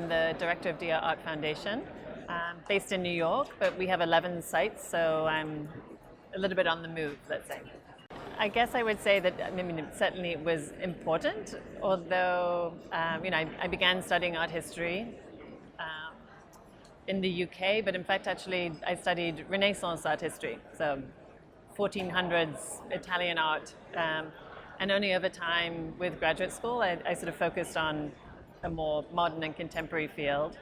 I'm the director of DIA Art Foundation, based in New York, but we have 11 sites, so I'm a little bit on the move, let's say. I guess I would say that, certainly it was important, although, I began studying art history in the UK, but in fact, actually, I studied Renaissance art history, so 1400s Italian art, and only over time with graduate school, I sort of focused on a more modern and contemporary field.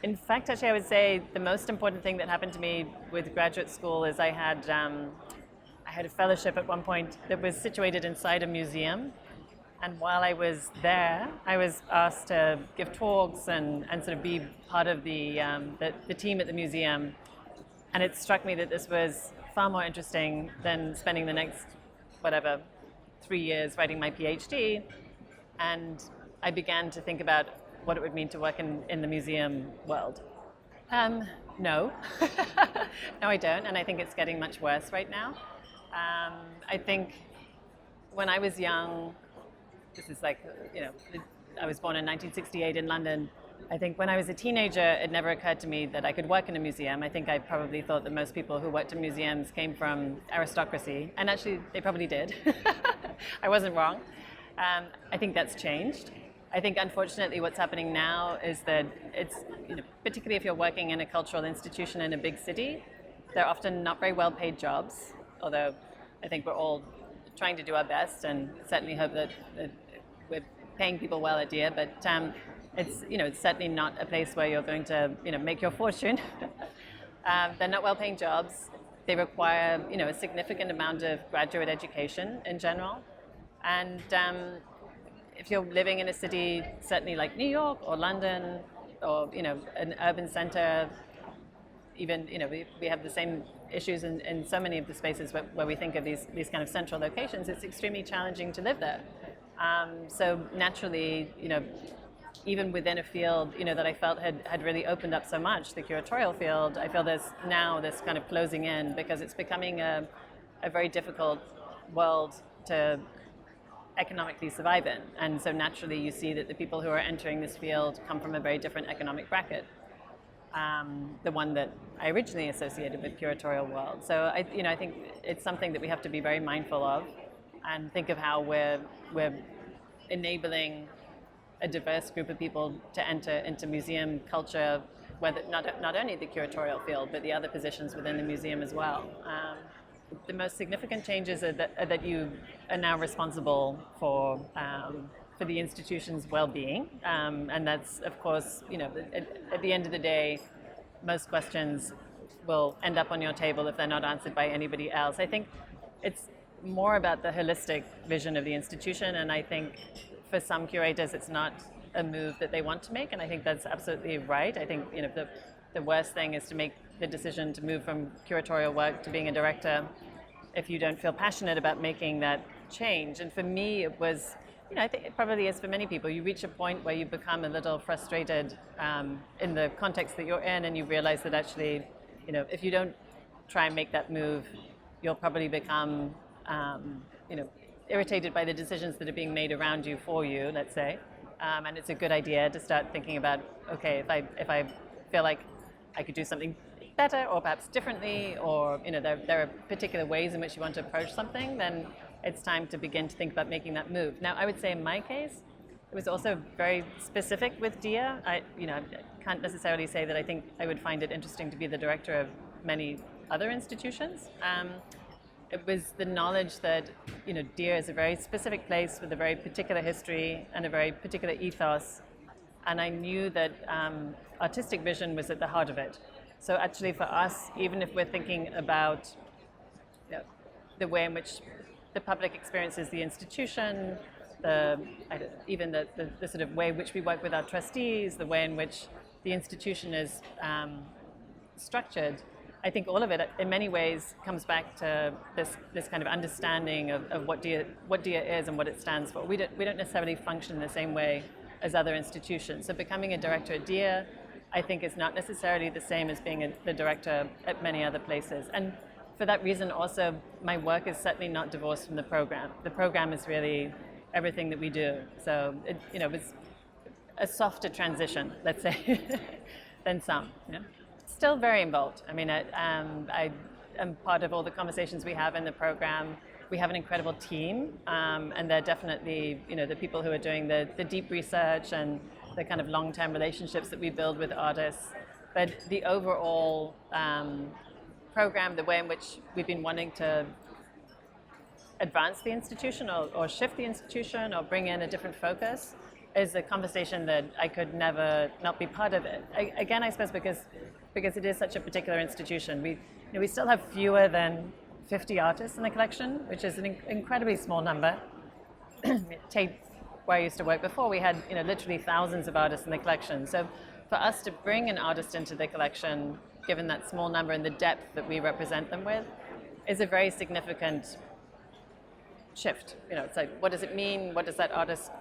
In fact, actually, I would say the most important thing that happened to me with graduate school is I had a fellowship at one point that was situated inside a museum. And while I was there, I was asked to give talks and sort of be part of the team at the museum. And it struck me that this was far more interesting than spending the next, 3 years writing my PhD. And I began to think about what it would mean to work in the museum world. No. No, I don't, and I think it's getting much worse right now. I think when I was young, this is I was born in 1968 in London. I think when I was a teenager, it never occurred to me that I could work in a museum. I think I probably thought that most people who worked in museums came from aristocracy, and actually they probably did. I wasn't wrong. I think that's changed. I think unfortunately what's happening now is that it's, particularly if you're working in a cultural institution in a big city, they're often not very well paid jobs, although I think we're all trying to do our best and certainly hope that we're paying people well at DIA, but it's certainly not a place where you're going to make your fortune. They're not well paying jobs. They require a significant amount of graduate education in general. And if you're living in a city, certainly like New York or London or an urban center, even we have the same issues in so many of the spaces where we think of these kind of central locations. It's extremely challenging to live there. So naturally, even within a field that I felt had really opened up so much, the curatorial field, I feel there's now this kind of closing in because it's becoming a very difficult world to economically survive in. And so naturally you see that the people who are entering this field come from a very different economic bracket, the one that I originally associated with curatorial world. So I think it's something that we have to be very mindful of and think of how we're enabling a diverse group of people to enter into museum culture, whether not only the curatorial field, but the other positions within the museum as well. The most significant changes are that you are now responsible for the institution's well-being, and that's, of course, at the end of the day, most questions will end up on your table if they're not answered by anybody else. I think it's more about the holistic vision of the institution, and I think for some curators it's not a move that they want to make, and I think that's absolutely right. I think the worst thing is to make the decision to move from curatorial work to being a director if you don't feel passionate about making that change. And for me it was, I think it probably is for many people, you reach a point where you become a little frustrated in the context that you're in, and you realize that actually, if you don't try and make that move, you'll probably become irritated by the decisions that are being made around you for you, let's say. And it's a good idea to start thinking about, okay, if I feel like I could do something better or perhaps differently, or there are particular ways in which you want to approach something, then it's time to begin to think about making that move. Now, I would say in my case, it was also very specific with DIA. I can't necessarily say that I think I would find it interesting to be the director of many other institutions. It was the knowledge that DIA is a very specific place with a very particular history and a very particular ethos, and I knew that artistic vision was at the heart of it. So actually for us, even if we're thinking about the way in which the public experiences the institution, even the sort of way in which we work with our trustees, the way in which the institution is structured, I think all of it in many ways comes back to this kind of understanding of what DIA is and what it stands for. We don't necessarily function in the same way as other institutions. So becoming a director at DIA, I think, is not necessarily the same as being the director at many other places. And for that reason also, my work is certainly not divorced from the program. The program is really everything that we do. So it was a softer transition, let's say, than some. Yeah. Still very involved. I mean, I am part of all the conversations we have in the program. We have an incredible team, and they're definitely, the people who are doing the deep research and the kind of long-term relationships that we build with artists. But the overall program, the way in which we've been wanting to advance the institution or shift the institution or bring in a different focus, is a conversation that I could never not be part of it. Again, I suppose because it is such a particular institution. We still have fewer than 50 artists in the collection, which is an incredibly small number. Tate, where I used to work before, we had literally thousands of artists in the collection. So for us to bring an artist into the collection, given that small number and the depth that we represent them with, is a very significant shift. It's like, what does it mean? What does that artist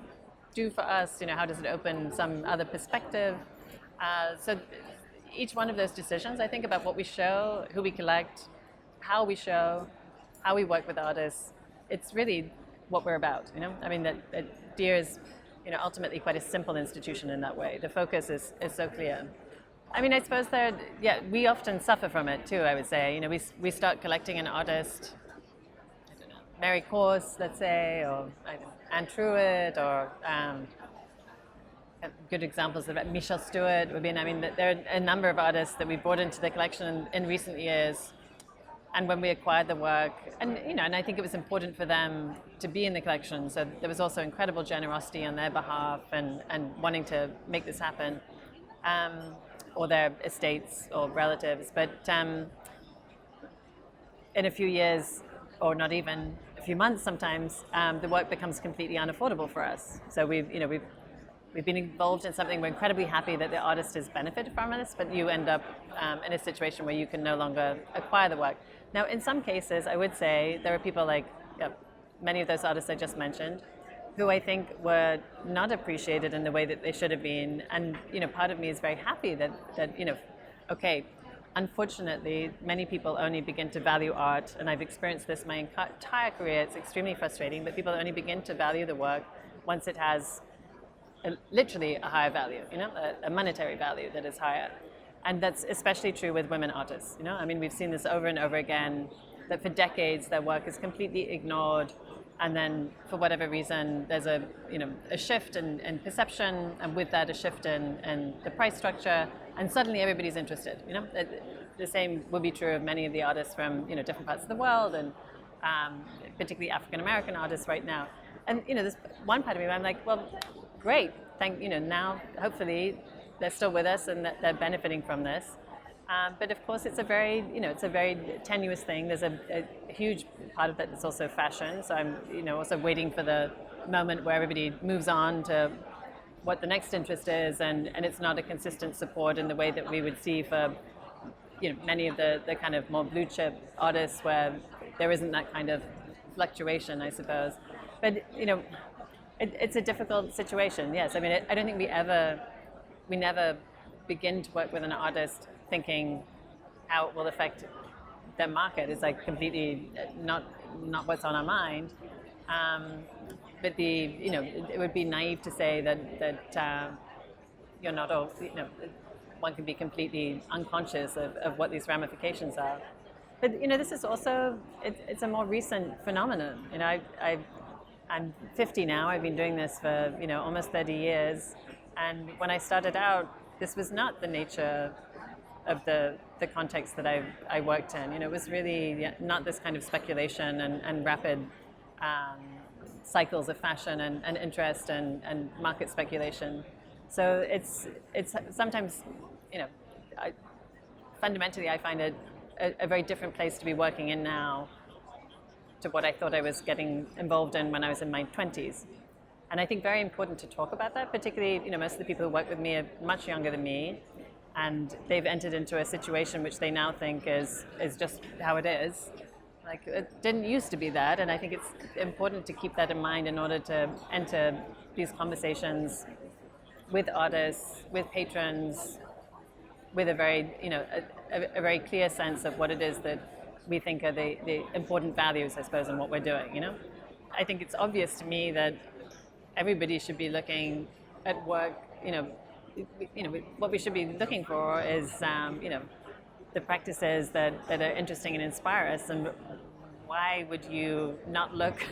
do for us? How does it open some other perspective? So each one of those decisions, I think about what we show, who we collect, how we show, how we work with artists. It's really what we're about. I mean, that DEAR is ultimately quite a simple institution in that way. The focus is so clear. I mean, I suppose we often suffer from it too, I would say. We start collecting an artist, I don't know, Mary Corse, let's say, or Anne Truitt, or good examples of Michelle Stewart. There are a number of artists that we brought into the collection in recent years. And when we acquired the work, and I think it was important for them to be in the collection. So there was also incredible generosity on their behalf and wanting to make this happen, or their estates or relatives. But in a few years, or not even a few months sometimes, the work becomes completely unaffordable for us. So we've been involved in something. We're incredibly happy that the artist has benefited from this, but you end up in a situation where you can no longer acquire the work. Now, in some cases, I would say there are people like many of those artists I just mentioned, who I think were not appreciated in the way that they should have been. And part of me is very happy that okay, unfortunately, many people only begin to value art, and I've experienced this my entire career. It's extremely frustrating, but people only begin to value the work once it has literally a higher value, a monetary value that is higher. And that's especially true with women artists. We've seen this over and over again, that for decades their work is completely ignored, and then for whatever reason there's a shift in perception, and with that a shift in the price structure, and suddenly everybody's interested. The same would be true of many of the artists from different parts of the world, and particularly African American artists right now. And there's one part of me where I'm like, well, great, now hopefully they're still with us and that they're benefiting from this. But of course, it's a very tenuous thing. There's a huge part of that that's also fashion. So I'm also waiting for the moment where everybody moves on to what the next interest is, and it's not a consistent support in the way that we would see for many of the kind of more blue chip artists, where there isn't that kind of fluctuation, I suppose. But it's a difficult situation. Yes, I don't think we never begin to work with an artist thinking how it will affect their market. It's like completely not what's on our mind. But it would be naive to say that you're not all, one can be completely unconscious of what these ramifications are. But this is also, it's a more recent phenomenon. I'm 50 now. I've been doing this for almost 30 years. And when I started out, this was not the nature of the context that I worked in. It was really not this kind of speculation and rapid cycles of fashion and interest and market speculation. So it's sometimes, fundamentally I find it a very different place to be working in now to what I thought I was getting involved in when I was in my 20s. And I think very important to talk about that, particularly, most of the people who work with me are much younger than me, and they've entered into a situation which they now think is just how it is. Like, it didn't used to be that, and I think it's important to keep that in mind in order to enter these conversations with artists, with patrons, with a very, a very clear sense of what it is that we think are the important values, I suppose, in what we're doing, I think it's obvious to me that everybody should be looking at work, what we should be looking for is, the practices that are interesting and inspire us. And why would you not look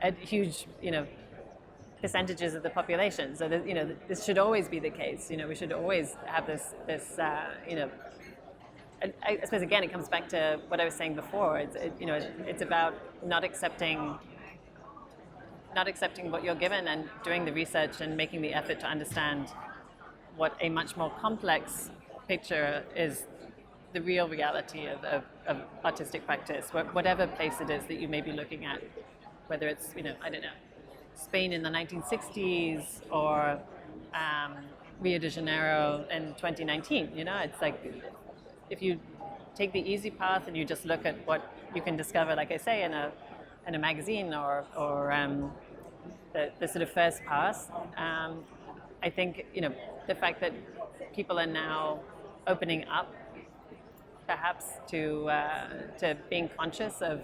at huge, percentages of the population? So that, this should always be the case. We should always have this I suppose again it comes back to what I was saying before. It's about not accepting what you're given and doing the research and making the effort to understand what a much more complex picture is, the real reality of artistic practice, whatever place it is that you may be looking at, whether it's, I don't know, Spain in the 1960s or Rio de Janeiro in 2019. It's like, if you take the easy path and you just look at what you can discover, like I say, in a magazine or the sort of first pass, I think the fact that people are now opening up, perhaps to being conscious of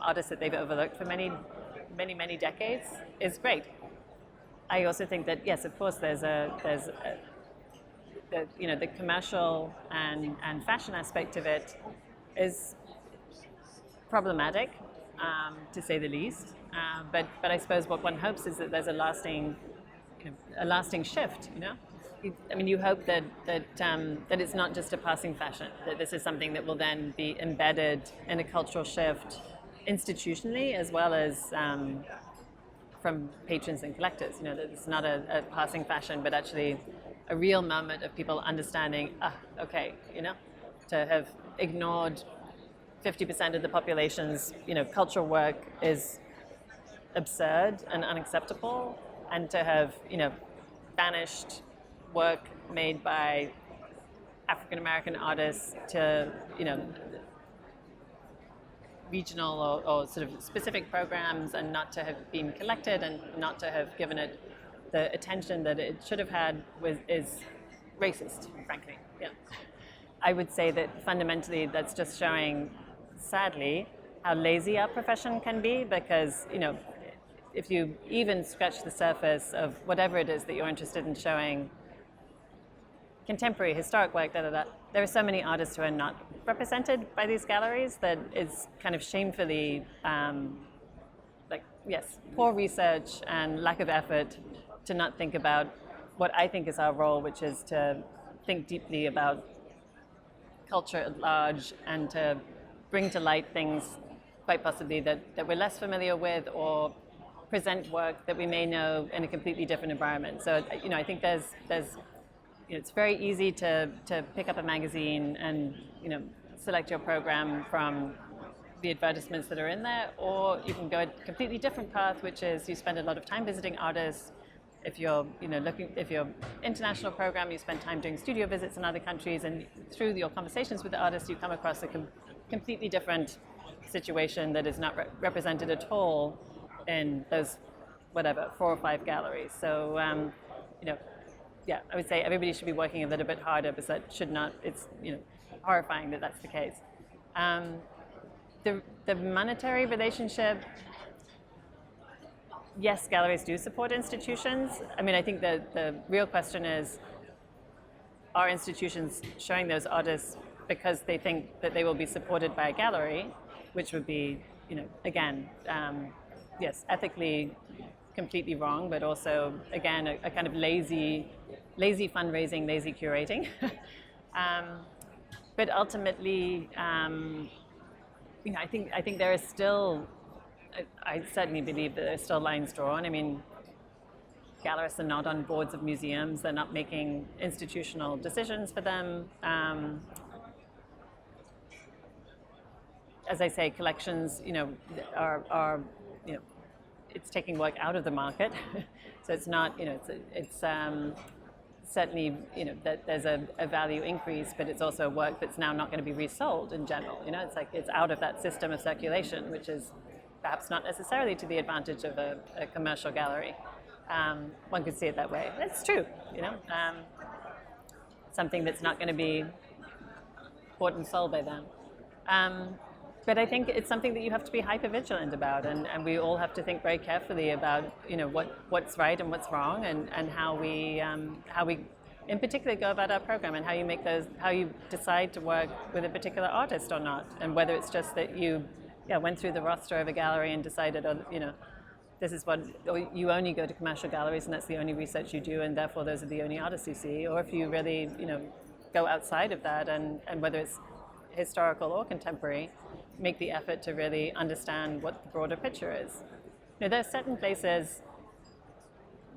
artists that they've overlooked for many decades is great. I also think that yes, of course, the commercial and fashion aspect of it is problematic, to say the least. But I suppose what one hopes is that there's a lasting shift. You hope that it's not just a passing fashion, that this is something that will then be embedded in a cultural shift institutionally, as well as from patrons and collectors. That it's not a passing fashion, but actually a real moment of people understanding, okay, to have ignored 50% of the population's, cultural work is absurd and unacceptable, and to have, banished work made by African American artists to, regional or sort of specific programs, and not to have been collected and not to have given it the attention that it should have had is racist, frankly. Yeah. I would say that fundamentally that's just showing, sadly, how lazy our profession can be, because, if you even scratch the surface of whatever it is that you're interested in showing, contemporary, historic work, there are so many artists who are not represented by these galleries that it's kind of shamefully, poor research and lack of effort to not think about what I think is our role, which is to think deeply about culture at large and to bring to light things quite possibly that we're less familiar with, or present work that we may know in a completely different environment. So, I think there's it's very easy to pick up a magazine and, select your program from the advertisements that are in there, or you can go a completely different path, which is you spend a lot of time visiting artists. If you're, if you're international program, you spend time doing studio visits in other countries, and through your conversations with the artists, you come across a completely different situation that is not represented at all in those, 4 or 5 galleries. So, I would say everybody should be working a little bit harder, because that should not, it's, horrifying that that's the case. The monetary relationship, yes, galleries do support institutions. I think the real question is, are institutions showing those artists because they think that they will be supported by a gallery, which would be, again, yes, ethically completely wrong, but also, again, a kind of lazy fundraising, lazy curating. But ultimately, I think there is still, I certainly believe that there's still lines drawn. Gallerists are not on boards of museums. They're not making institutional decisions for them. As I say, collections, are it's taking work out of the market. So it's not, it's certainly, that there's a value increase, but it's also work that's now not going to be resold in general. It's like it's out of that system of circulation, which is perhaps not necessarily to the advantage of a commercial gallery. One could see it that way. It's true, something that's not going to be bought and sold by them. But I think it's something that you have to be hyper vigilant about, and we all have to think very carefully about what's right and what's wrong, and how we in particular go about our program, and how you decide to work with a particular artist or not, and whether it's just that you went through the roster of a gallery and decided, this is what, or you only go to commercial galleries and that's the only research you do, and therefore those are the only artists you see, or if you really go outside of that, and whether it's historical or contemporary, make the effort to really understand what the broader picture is. There are certain places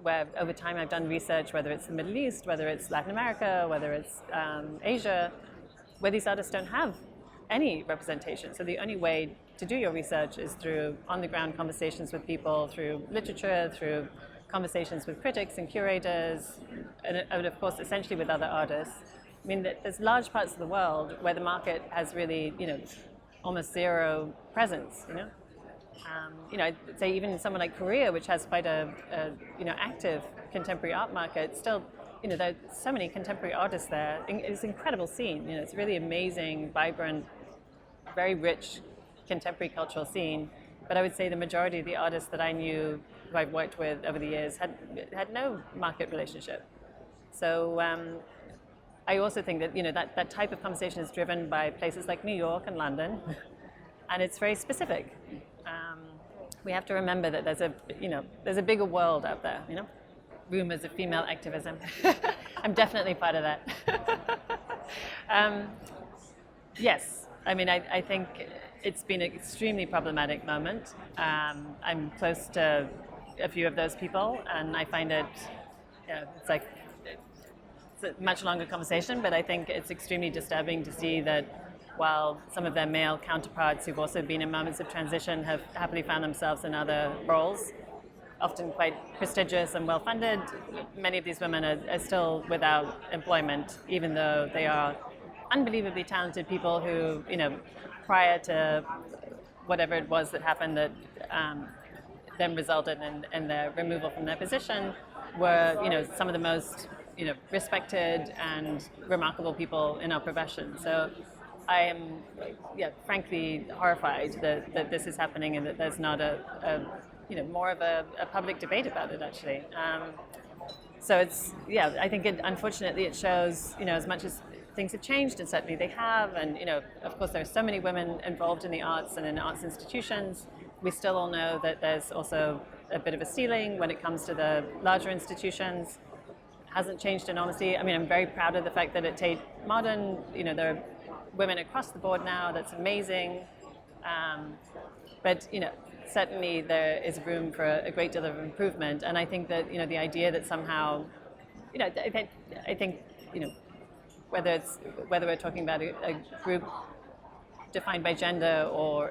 where over time I've done research, whether it's the Middle East, whether it's Latin America, whether it's Asia, where these artists don't have any representation. So the only way to do your research is through on-the-ground conversations with people, through literature, through conversations with critics and curators, and of course essentially with other artists. I mean, there's large parts of the world where the market has really, almost zero presence. I'd say even in someone like Korea, which has quite a active contemporary art market, still, there are so many contemporary artists there. It's an incredible scene. It's a really amazing, vibrant, very rich contemporary cultural scene. But I would say the majority of the artists that I knew, who I've worked with over the years, had no market relationship. So I also think that that type of conversation is driven by places like New York and London, and it's very specific. We have to remember that there's a bigger world out there. Rumors of female activism. I'm definitely part of that. Yes, I mean I think it's been an extremely problematic moment. I'm close to a few of those people, and I find it, it's a much longer conversation, but I think it's extremely disturbing to see that while some of their male counterparts who've also been in moments of transition have happily found themselves in other roles, often quite prestigious and well-funded, many of these women are still without employment, even though they are unbelievably talented people who, prior to whatever it was that happened that then resulted in their removal from their position, were, some of the most, respected and remarkable people in our profession. So I am, frankly horrified that this is happening and that there's not more of a public debate about it, actually. So it's, I think unfortunately it shows, as much as things have changed, and certainly they have, and of course there are so many women involved in the arts and in arts institutions, we still all know that there's also a bit of a ceiling when it comes to the larger institutions. Hasn't changed enormously. I mean, I'm very proud of the fact that at Tate Modern, there are women across the board now. That's amazing. But certainly there is room for a great deal of improvement. And I think that the idea that somehow, I think whether we're talking about a group defined by gender or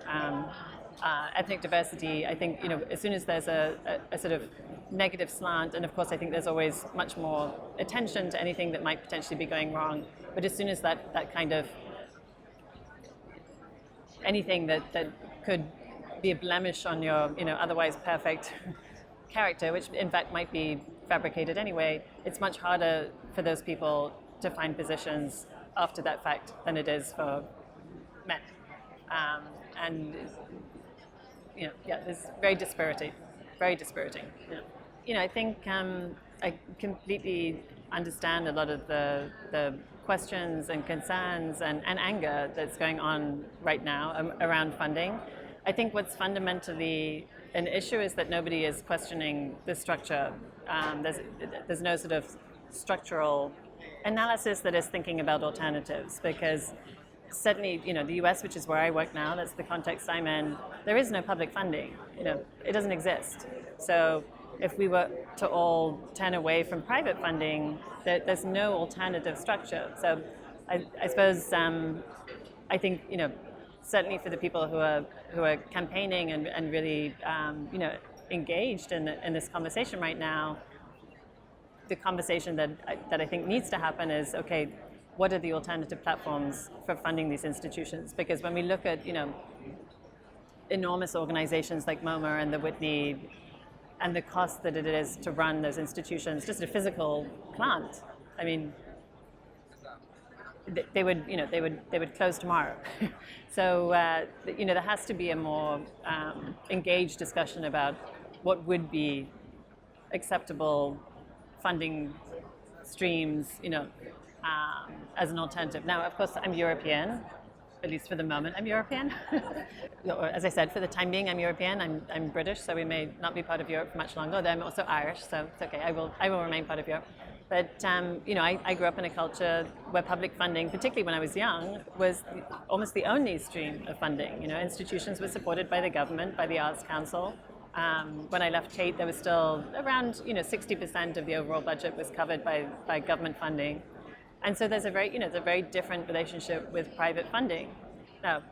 ethnic diversity, I think as soon as there's a sort of negative slant, and of course I think there's always much more attention to anything that might potentially be going wrong, but as soon as that kind of anything that could be a blemish on your otherwise perfect character, which in fact might be fabricated anyway, it's much harder for those people to find positions after that fact than it is for men. And it's very dispiriting. I think I completely understand a lot of the questions and concerns and anger that's going on right now around funding. I think what's fundamentally an issue is that nobody is questioning the structure. There's no sort of structural analysis that is thinking about alternatives, because certainly, the US, which is where I work now, that's the context I'm in, there is no public funding. It doesn't exist. So if we were to all turn away from private funding, there's no alternative structure. So I suppose I think certainly for the people who are campaigning and really engaged in this conversation right now, the conversation that I think needs to happen is, okay, what are the alternative platforms for funding these institutions? Because when we look at enormous organizations like MoMA and the Whitney, and the cost that it is to run those institutions, just a physical plant. I mean, they would close tomorrow. So there has to be a more engaged discussion about what would be acceptable funding streams, as an alternative. Now, of course, I'm European, at least for the moment. I'm European. As I said, for the time being, I'm European. I'm British, so we may not be part of Europe for much longer. Though I'm also Irish, so it's okay. I will remain part of Europe. But I grew up in a culture where public funding, particularly when I was young, was almost the only stream of funding. Institutions were supported by the government, by the Arts Council. When I left Tate, there was still around 60% of the overall budget was covered by government funding. And so there's a very different relationship with private funding. Now,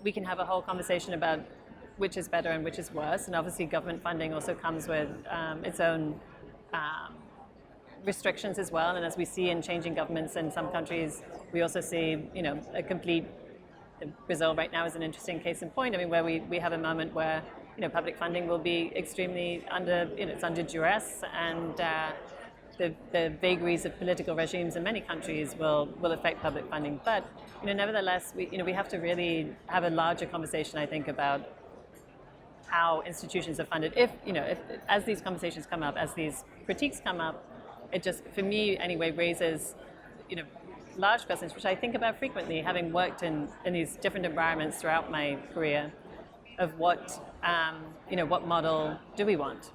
we can have a whole conversation about which is better and which is worse, and obviously government funding also comes with its own restrictions as well. And as we see in changing governments in some countries, we also see a complete. Brazil right now is an interesting case in point. I mean, where we have a moment where public funding will be extremely it's under duress, and the vagaries of political regimes in many countries will affect public funding. But nevertheless, we have to really have a larger conversation, I think, about how institutions are funded. If as these conversations come up, as these critiques come up, it just, for me anyway, raises large questions, which I think about frequently, having worked in these different environments throughout my career, of what model do we want?